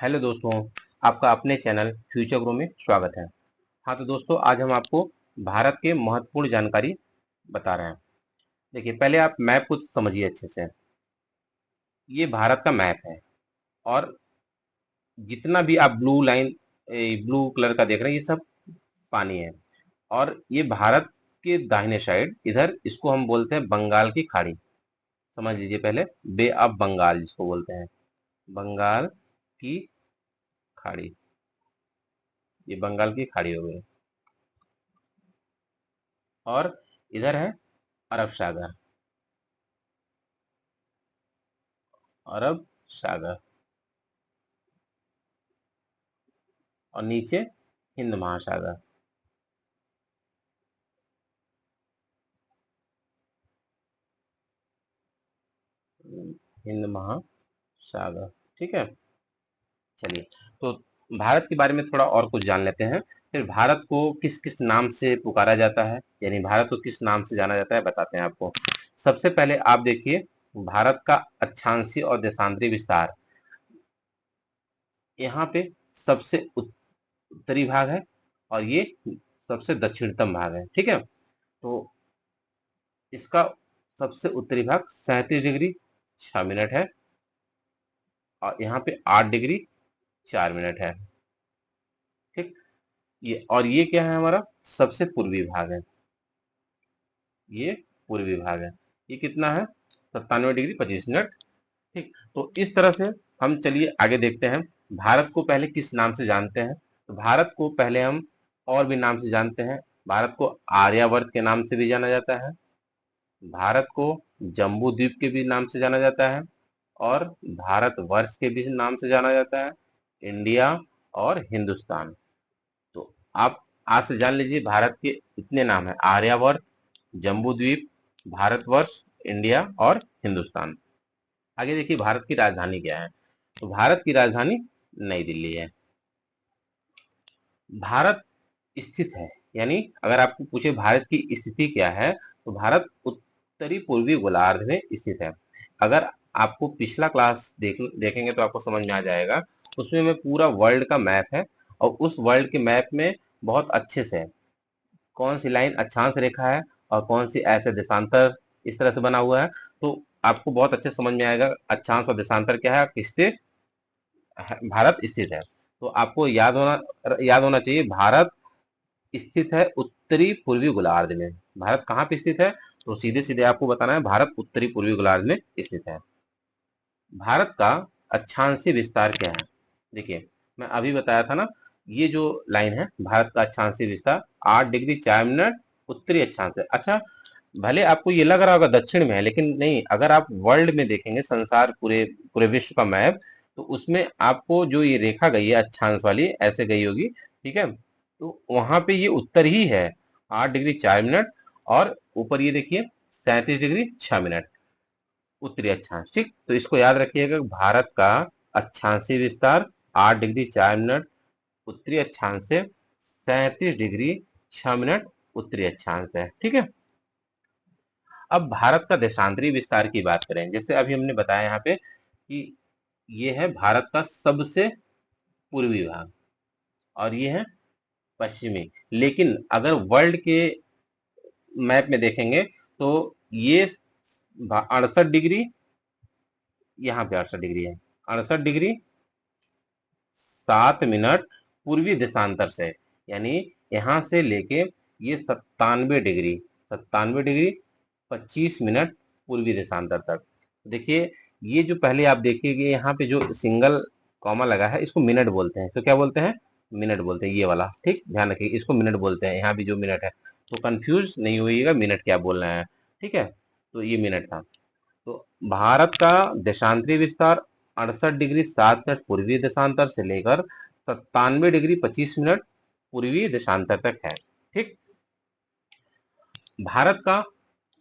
Hello दोस्तों, आपका अपने चैनल फ्यूचर ग्रो में स्वागत है। हाँ तो दोस्तों, आज हम आपको भारत के महत्वपूर्ण जानकारी बता रहे हैं। देखिए, पहले आप मैप को समझिए अच्छे से। ये भारत का मैप है और जितना भी आप ब्लू कलर का देख रहे हैं, ये सब पानी है। और ये भारत के दाहिने साइड इधर इसको हम बोलते हैं बंगाल की खाड़ी। समझ लीजिए पहले, बे ऑफ बंगाल जिसको बोलते हैं, बंगाल की खाड़ी। ये बंगाल की खाड़ी हो गई और इधर है अरब सागर। अरब सागर और नीचे हिंद महासागर। हिंद महासागर, ठीक है। चलिए, तो भारत के बारे में थोड़ा और कुछ जान लेते हैं। फिर भारत को किस किस नाम से पुकारा जाता है, यानी भारत को किस नाम से जाना जाता है, बताते हैं आपको। सबसे पहले आप देखिए, भारत का अक्षांशीय और देशांतरी विस्तार। यहाँ पे सबसे उत्तरी भाग है और ये सबसे दक्षिणतम भाग है, ठीक है। तो इसका सबसे उत्तरी भाग 37 डिग्री 6 मिनट है और यहाँ पे 8 डिग्री 4 मिनट है, ठीक। ये क्या है, हमारा सबसे पूर्वी भाग है। ये पूर्वी भाग है। ये कितना है, 97 डिग्री 25 मिनट, ठीक। तो इस तरह से हम, चलिए आगे देखते हैं। भारत को पहले किस नाम से जानते हैं, तो भारत को पहले हम और भी नाम से जानते हैं। भारत को आर्यावर्त के नाम से भी जाना जाता है। भारत को जम्बू द्वीप के भी नाम से जाना जाता है और भारत वर्ष के भी नाम से जाना जाता है, इंडिया और हिंदुस्तान। तो आप आज से जान लीजिए, भारत के इतने नाम है: आर्यावर्त, जम्बू द्वीप, भारतवर्ष, इंडिया और हिंदुस्तान। आगे देखिए, भारत की राजधानी क्या है, तो भारत की राजधानी नई दिल्ली है। भारत स्थित है, यानी अगर आपको पूछे भारत की स्थिति क्या है, तो भारत उत्तरी पूर्वी गोलार्ध में स्थित है। अगर आपको पिछला क्लास देखेंगे तो आपको समझ में आ जाएगा। उसमें मैं पूरा वर्ल्ड का मैप है और उस वर्ल्ड के मैप में बहुत अच्छे से कौन सी लाइन अक्षांश रेखा है और कौन सी ऐसे देशांतर इस तरह से बना हुआ है, तो आपको बहुत अच्छे समझ में आएगा अक्षांश और देशांतर क्या है, किस पे भारत स्थित है। तो आपको याद होना चाहिए, भारत स्थित है उत्तरी पूर्वी गोलार्ध में। भारत कहाँ पे स्थित है, तो सीधे सीधे आपको बताना है, भारत उत्तरी पूर्वी गोलार्ध में स्थित है। भारत का अक्षांशीय विस्तार क्या है, देखिए मैं अभी बताया था ना, ये जो लाइन है, भारत का अक्षांशीय विस्तार 8 डिग्री 4 मिनट उत्तरी अक्षांश है। अच्छा, भले आपको ये लग रहा होगा दक्षिण में है, लेकिन नहीं। अगर आप वर्ल्ड में देखेंगे, संसार पूरे पूरे विश्व का मैप, तो उसमें आपको जो ये रेखा गई है अक्षांश वाली, ऐसे गई होगी, ठीक है। तो वहां पे ये उत्तर ही है, 8 डिग्री 4 मिनट। और ऊपर ये देखिए, 37 डिग्री 6 मिनट उत्तरी अक्षांश, ठीक। तो इसको याद रखिएगा, भारत का अक्षांशीय विस्तार 8 डिग्री 4 मिनट उत्तरी अक्षांश से 37 डिग्री 6 मिनट उत्तरी अक्षांश है, ठीक है। अब भारत का देशांतरी विस्तार की बात करें, जैसे अभी हमने बताया यहाँ पे कि ये है भारत का सबसे पूर्वी भाग और ये है पश्चिमी। लेकिन अगर वर्ल्ड के मैप में देखेंगे तो ये 68 डिग्री, यहाँ पे 68 डिग्री है, 68 डिग्री 7 मिनट पूर्वी देशांतर से, यानी यहाँ से लेके ये 97 डिग्री 25 मिनट पूर्वी देशांतर तक। देखिए, ये जो पहले आप देखिए, यहाँ पे जो सिंगल कॉमा लगा है, इसको मिनट बोलते हैं। तो क्या बोलते हैं, मिनट बोलते हैं, ये वाला, ठीक। ध्यान रखिए, इसको मिनट बोलते हैं। यहाँ भी जो मिनट है, तो कंफ्यूज नहीं होइएगा मिनट क्या बोल रहे हैं, ठीक है। तो ये मिनट था। तो भारत का देशांतरी विस्तार 68 डिग्री 7 मिनट पूर्वी देशांतर से लेकर 97 डिग्री 25 मिनट पूर्वी देशांतर तक है, ठीक। भारत का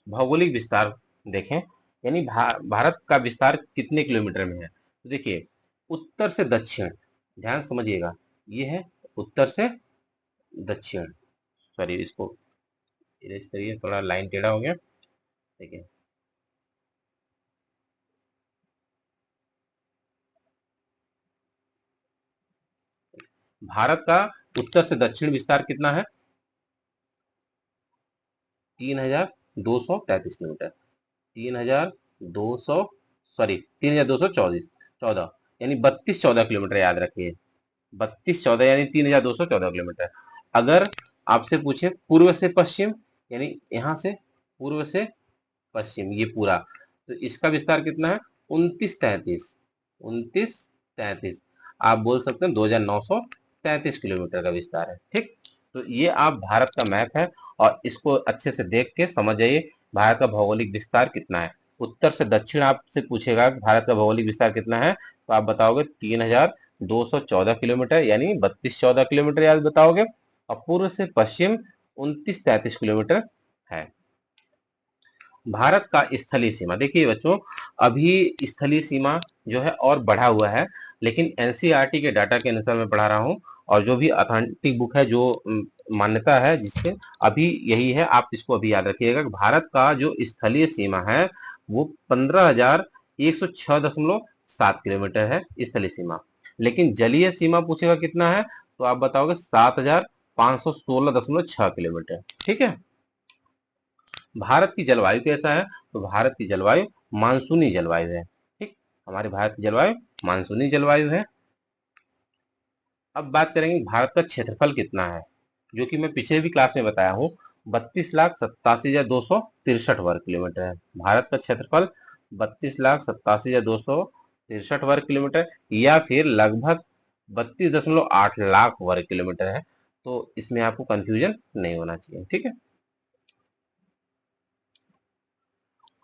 भौगोलिक विस्तार देखें, यानी भारत का विस्तार कितने किलोमीटर में है, तो देखिए, उत्तर से दक्षिण, ध्यान समझिएगा, ये है उत्तर से दक्षिण। सॉरी, इसको इरेज करिए, थोड़ा लाइन टेढ़ा हो गया, देखिए। भारत का उत्तर से दक्षिण विस्तार कितना है? 3,233 किलोमीटर। 3,200 सॉरी 3,214 यानी 32-14 किलोमीटर, याद रखिए 32-14 यानी 3,214 किलोमीटर। अगर आपसे पूछे पूर्व से पश्चिम, यानी यहाँ से पूर्व से पश्चिम ये पूरा, तो इसका विस्तार कितना है? 29-33 आप बोल सकते हैं 2,933 किलोमीटर का विस्तार है। ठीक, तो ये आप भारत का मैप है और इसको अच्छे से देख के समझ जाइए भारत का भौगोलिक विस्तार कितना है। उत्तर से दक्षिण आपसे पूछेगा भारत का भौगोलिक विस्तार कितना है, तो आप बताओगे 3,214 किलोमीटर यानी 32-14 किलोमीटर याद बताओगे, और पूर्व से पश्चिम 29-33 किलोमीटर है। भारत का स्थलीय सीमा, देखिए बच्चों अभी स्थलीय सीमा जो है और बढ़ा हुआ है, लेकिन एनसीईआरटी के डाटा के अनुसार मैं पढ़ा रहा हूँ और जो भी अथेंटिक बुक है जो मान्यता है जिसके, अभी यही है, आप इसको अभी याद रखिएगा। भारत का जो स्थलीय सीमा है वो 15,106.7 किलोमीटर है स्थलीय सीमा, लेकिन जलीय सीमा पूछेगा कितना है, तो आप बताओगे 7,516.6 किलोमीटर। ठीक है, भारत की जलवायु कैसा है, तो भारत की जलवायु मानसूनी जलवायु है। ठीक, हमारे भारत की जलवायु मानसूनी जलवायु है। अब बात करेंगे भारत का क्षेत्रफल कितना है, जो कि मैं पिछले भी क्लास में बताया हूँ, 32,87,263 वर्ग किलोमीटर है भारत का क्षेत्रफल। 32,87,263 वर्ग किलोमीटर या फिर लगभग 32.8 लाख वर्ग किलोमीटर है, तो इसमें आपको कंफ्यूजन नहीं होना चाहिए। ठीक है,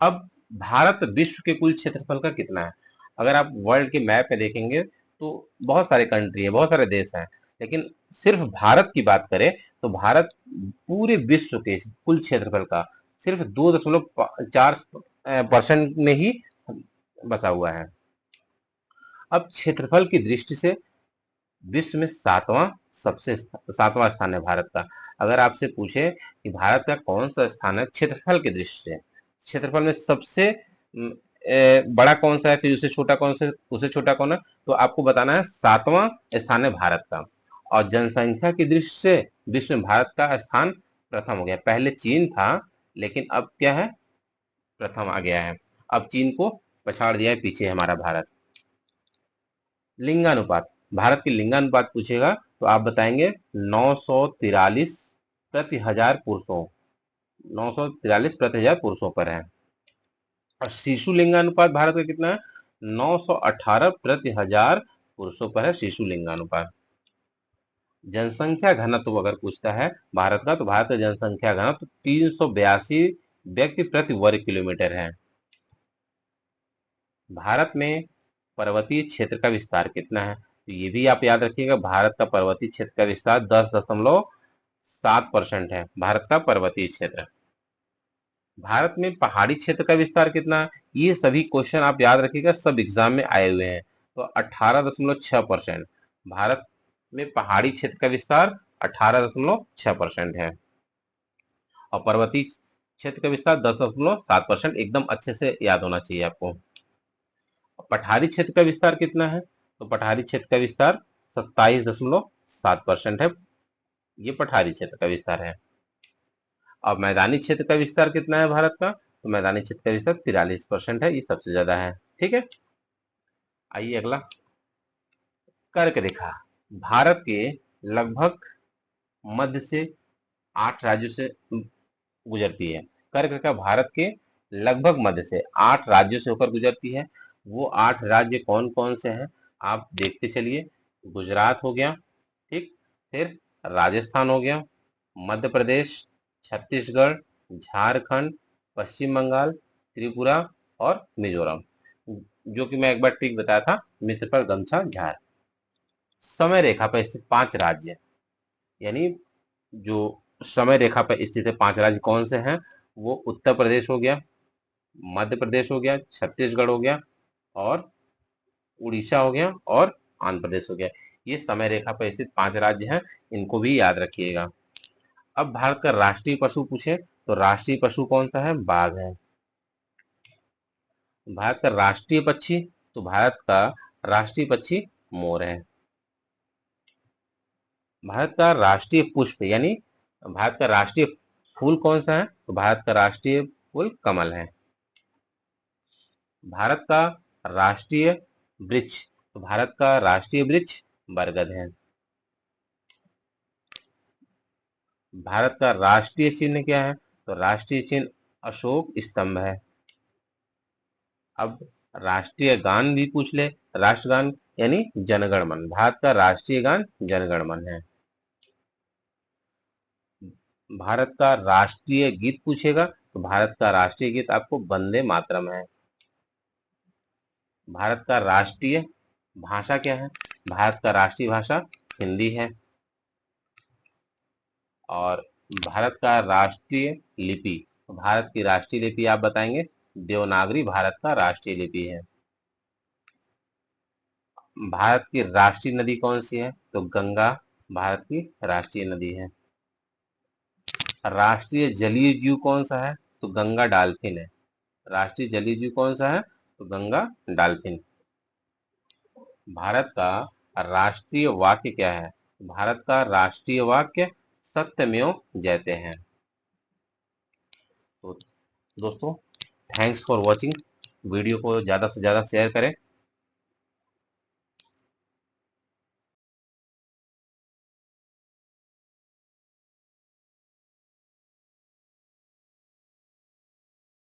अब भारत विश्व के कुल क्षेत्रफल का कितना है? अगर आप वर्ल्ड के मैप में देखेंगे तो बहुत सारे कंट्री है, बहुत सारे देश हैं, लेकिन सिर्फ भारत की बात करें तो भारत पूरे विश्व के कुल क्षेत्रफल का सिर्फ 2.4% में ही बसा हुआ है। अब क्षेत्रफल की दृष्टि से विश्व में सातवां स्थान है भारत का। अगर आपसे पूछे कि भारत का कौन सा स्थान है क्षेत्रफल की दृष्टि से, क्षेत्रफल में सबसे बड़ा कौन सा है, फिर उससे छोटा कौन है, तो आपको बताना है सातवां स्थान है भारत का। और जनसंख्या की दृष्टि से विश्व में भारत का स्थान प्रथम हो गया। पहले चीन था, लेकिन अब क्या है, प्रथम आ गया है। अब चीन को पछाड़ दिया है, पीछे हमारा भारत। लिंगानुपात, भारत की लिंगानुपात पूछेगा तो आप बताएंगे 943 प्रति हजार पुरुषों, 943 प्रति हजार पुरुषों पर है। और शिशु लिंगानुपात भारत का कितना है? 918 प्रति हजार पुरुषों पर है शिशु लिंगानुपात। जनसंख्या घनत्व अगर पूछता है भारत का, तो भारत का जनसंख्या घनत्व 382 व्यक्ति प्रति वर्ग किलोमीटर है। भारत में पर्वतीय क्षेत्र का विस्तार कितना है, तो ये भी आप याद रखिएगा, भारत का पर्वतीय क्षेत्र का विस्तार 10.7% है भारत का पर्वतीय क्षेत्र। भारत में पहाड़ी क्षेत्र का विस्तार कितना है, ये सभी क्वेश्चन आप याद रखिएगा, सब एग्जाम में आए हुए हैं। तो 18.6% भारत में पहाड़ी क्षेत्र का विस्तार 18.6% है, और पर्वतीय क्षेत्र का विस्तार 10.7%। एकदम अच्छे से याद होना चाहिए आपको। पठारी क्षेत्र का विस्तार कितना है, तो पठारी क्षेत्र का विस्तार 27.7% है, ये पठारी क्षेत्र का विस्तार है। अब मैदानी क्षेत्र का विस्तार कितना है भारत का, तो मैदानी क्षेत्र का विस्तार 43% है, ये सबसे ज्यादा है। ठीक है, आइए अगला, कर्क रेखा भारत के लगभग मध्य से 8 राज्यों से गुजरती है। कर्क रेखा भारत के लगभग मध्य से 8 राज्यों से होकर गुजरती है। वो 8 राज्य कौन कौन से हैं आप देखते चलिए। गुजरात हो गया, ठीक, फिर राजस्थान हो गया, मध्य प्रदेश, छत्तीसगढ़, झारखंड, पश्चिम बंगाल, त्रिपुरा और मिजोरम, जो कि मैं एक बार ट्रिक बताया था, मित्र पर गमछा झार। समय रेखा पर स्थित 5 राज्य, यानी जो समय रेखा पर स्थित है 5 राज्य कौन से हैं, वो उत्तर प्रदेश हो गया, मध्य प्रदेश हो गया, छत्तीसगढ़ हो गया और उड़ीसा हो गया और आंध्र प्रदेश हो गया। ये समय रेखा पर स्थित 5 राज्य हैं, इनको भी याद रखिएगा। अब भारत का राष्ट्रीय पशु पूछे तो राष्ट्रीय पशु कौन सा है, बाघ है। भारत का राष्ट्रीय पक्षी, तो भारत का राष्ट्रीय पक्षी मोर है। भारत का राष्ट्रीय पुष्प यानी भारत का राष्ट्रीय फूल कौन सा है? तो भारत का राष्ट्रीय फूल कमल है। भारत का राष्ट्रीय वृक्ष, तो भारत का राष्ट्रीय वृक्ष बरगद है। भारत का राष्ट्रीय चिन्ह क्या है? तो राष्ट्रीय चिन्ह अशोक स्तंभ है। अब राष्ट्रीय गान भी पूछ ले, राष्ट्रगान यानी जनगण मन। भारत का राष्ट्रीय गान जनगण मन है। भारत का राष्ट्रीय गीत पूछेगा तो भारत का राष्ट्रीय गीत आपको वंदे मातरम है। भारत का राष्ट्रीय भाषा क्या है? भारत का राष्ट्रीय भाषा हिंदी है। और भारत का राष्ट्रीय लिपि, भारत की राष्ट्रीय लिपि आप बताएंगे, देवनागरी भारत का राष्ट्रीय लिपि है। भारत की राष्ट्रीय नदी कौन सी है? तो गंगा भारत की राष्ट्रीय नदी है। राष्ट्रीय जलीय जीव कौन सा है? तो गंगा डॉल्फिन है। राष्ट्रीय जलीय जीव कौन सा है? तो गंगा डॉल्फिन। भारत का राष्ट्रीय वाक्य क्या है? भारत का राष्ट्रीय वाक्य सत्यमेव जयते हैं। तो दोस्तों, थैंक्स फॉर वॉचिंग। वीडियो को ज़्यादा से ज़्यादा शेयर करें।